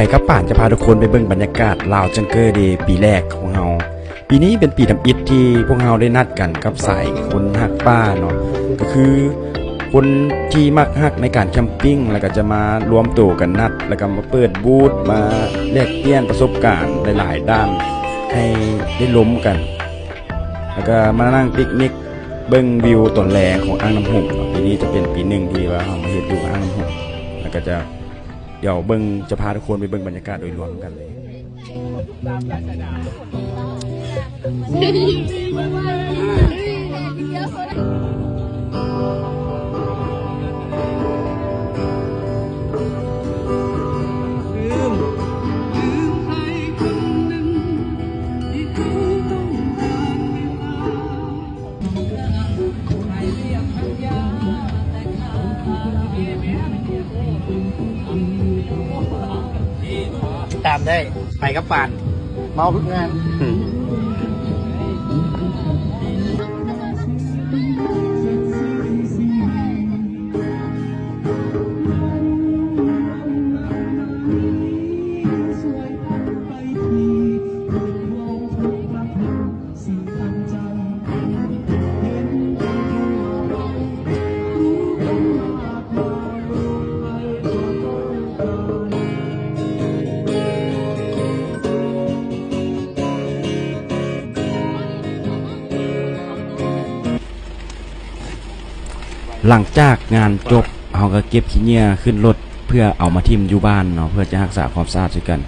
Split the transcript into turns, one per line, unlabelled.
ไปกับป่านจะพาทุกคนไปเบิ่งบรรยากาศลาวจังเกอร์เดย์ปีแรกของเราปีนี้เป็นปีทำอิฐที่พวกเราได้นัดกันกับสายคนฮักป้าเนาะก็คือคนที่มักฮักในการแคมปิ้งแล้วก็จะมารวมตัวกันนัดแล้วก็มาเปิดบูธมาแลกเปลี่ยนประสบการณ์หลายๆด้านให้ได้ล้มกันแล้วก็มานั่งปิกนิกเบิ่งวิวตอนแรงของอ่างน้ำหุ่งปีนี้จะเป็นปีหนึ่งที่ว่าเรามาเฮ็ดอยู่อ่างน้ำหุ่งแล้วก็จะเดี๋ยวเบิ่งจะพาทุกคนไปเบิ่งบรรยากาศโดยรวมกันเลย
ตามได้ไปกับปานเมาทุกงาน
หลังจากงานจบเราก็เก็บขี้เหงื่อขึ้นรถเพื่อเอามาทิ่มอยู่บ้านเนาะเพื่อจะรักษาความสะอาดด้วยกัน